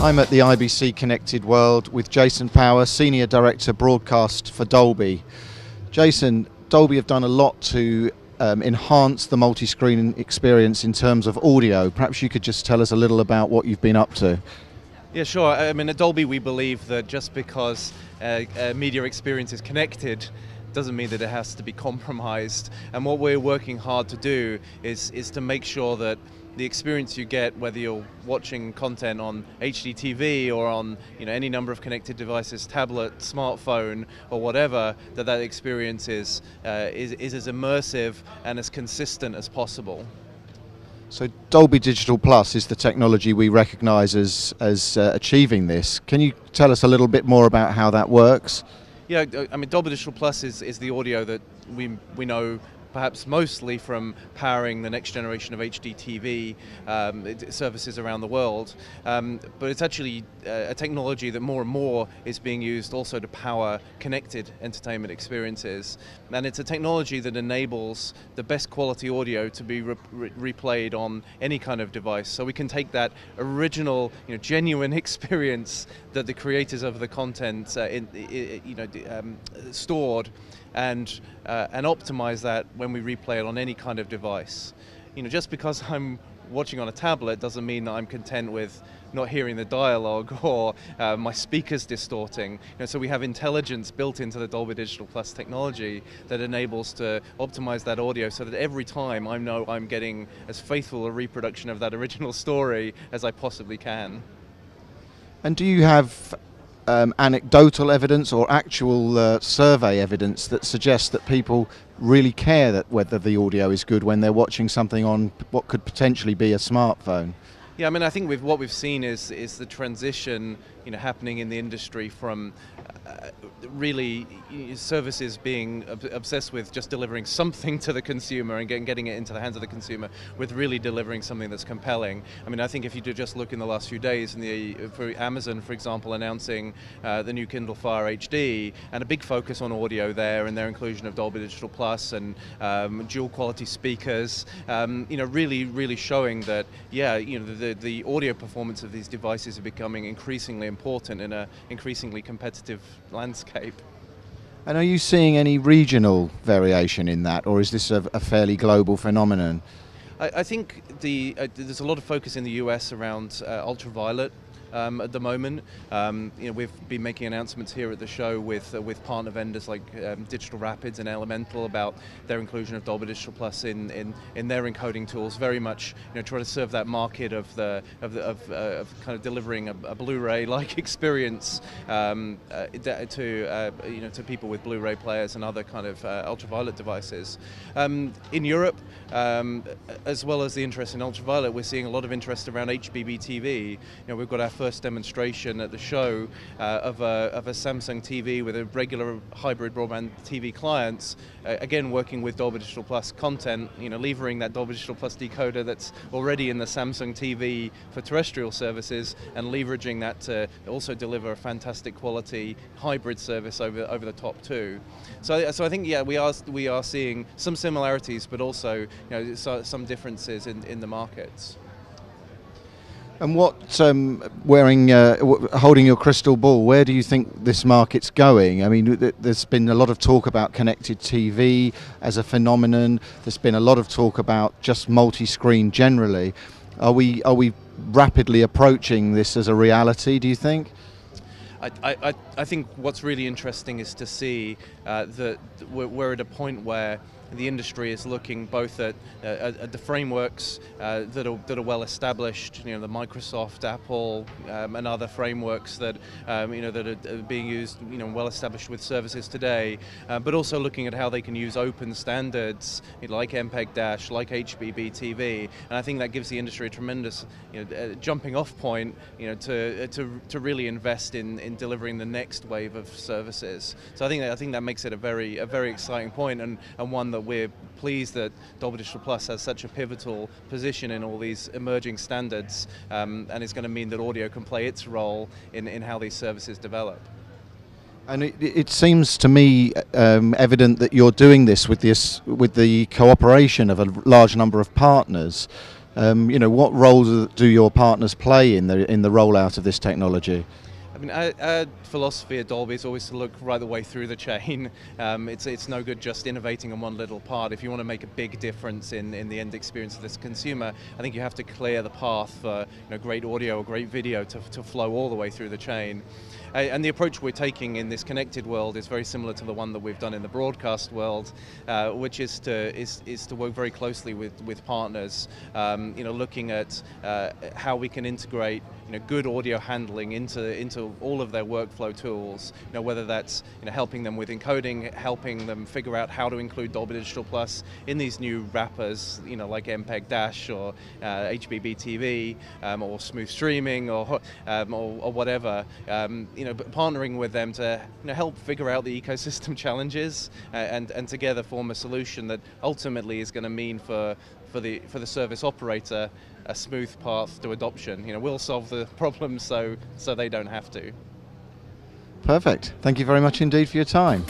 I'm at the IBC Connected World with Jason Power, Senior Director Broadcast for Dolby. Jason, Dolby have done a lot to enhance the multi-screen experience in terms of audio. Perhaps you could just tell us a little about what you've been up to. Yeah, sure. I mean, at Dolby we believe that just because a media experience is connected doesn't mean that it has to be compromised. And what we're working hard to do is to make sure that the experience you get, whether you're watching content on HDTV or on any number of connected devices, tablet, smartphone, or whatever, that experience is as immersive and as consistent as possible. So Dolby Digital Plus is the technology we recognise as achieving this. Can you tell us a little bit more about how that works? Yeah, I mean, Dolby Digital Plus is the audio that we know perhaps mostly from powering the next generation of HDTV services around the world. But it's actually a technology that more and more is being used also to power connected entertainment experiences. And it's a technology that enables the best quality audio to be replayed on any kind of device. So we can take that original, genuine experience that the creators of the content stored and optimize that when we replay it on any kind of device. Just because I'm watching on a tablet doesn't mean that I'm content with not hearing the dialogue or my speakers distorting. So we have intelligence built into the Dolby Digital Plus technology that enables to optimize that audio so that every time I know I'm getting as faithful a reproduction of that original story as I possibly can. And do you have anecdotal evidence or actual survey evidence that suggests that people really care that whether the audio is good when they're watching something on what could potentially be a smartphone? Yeah, I mean, I think what we've seen is the transition, happening in the industry from really services being obsessed with just delivering something to the consumer and getting it into the hands of the consumer, with really delivering something that's compelling. I mean, I think if you do just look in the last few days, for Amazon, for example, announcing the new Kindle Fire HD and a big focus on audio there and their inclusion of Dolby Digital Plus and dual quality speakers, really showing that, the audio performance of these devices are becoming increasingly important in an increasingly competitive landscape. And are you seeing any regional variation in that, or is this a fairly global phenomenon? I think there's a lot of focus in the US around ultraviolet at the moment. We've been making announcements here at the show with partner vendors like Digital Rapids and Elemental about their inclusion of Dolby Digital Plus in their encoding tools. Very much, try to serve that market of kind of delivering a Blu-ray-like experience to people with Blu-ray players and other kind of ultraviolet devices. In Europe, as well as the interest in ultraviolet, we're seeing a lot of interest around HBB TV. We've got our first demonstration at the show of a Samsung TV with a regular hybrid broadband TV clients, again working with Dolby Digital Plus content, levering that Dolby Digital Plus decoder that's already in the Samsung TV for terrestrial services and leveraging that to also deliver a fantastic quality hybrid service over the top too. So I think we are seeing some similarities, but also some differences in the markets. And what, holding your crystal ball, where do you think this market's going? I mean, there's been a lot of talk about connected TV as a phenomenon. There's been a lot of talk about just multi-screen generally. Are we rapidly approaching this as a reality, do you think? I think what's really interesting is to see that we're at a point where the industry is looking both at the frameworks that are well established, the Microsoft, Apple, and other frameworks that that are being used, well established with services today, but also looking at how they can use open standards like MPEG-Dash, like HBB TV, and I think that gives the industry a tremendous jumping off point, to really invest in delivering the next wave of services. So I think that makes it a very exciting point, and one that we're pleased that Dolby Digital Plus has such a pivotal position in all these emerging standards, and it's going to mean that audio can play its role in how these services develop. And it seems to me evident that you're doing this with the cooperation of a large number of partners. What roles do your partners play in the rollout of this technology? I mean, our philosophy at Dolby is always to look right the way through the chain. It's no good just innovating on one little part. If you want to make a big difference in the end experience of this consumer, I think you have to clear the path for great audio or great video to flow all the way through the chain. And the approach we're taking in this connected world is very similar to the one that we've done in the broadcast world, which is to work very closely with partners, looking at how we can integrate good audio handling into all of their workflow tools. Whether that's helping them with encoding, helping them figure out how to include Dolby Digital Plus in these new wrappers, like MPEG Dash or HBB TV or smooth streaming or whatever. But partnering with them to help figure out the ecosystem challenges and together form a solution that ultimately is going to mean for the service operator a smooth path to adoption. We'll solve the problems so they don't have to. Perfect. Thank you very much indeed for your time.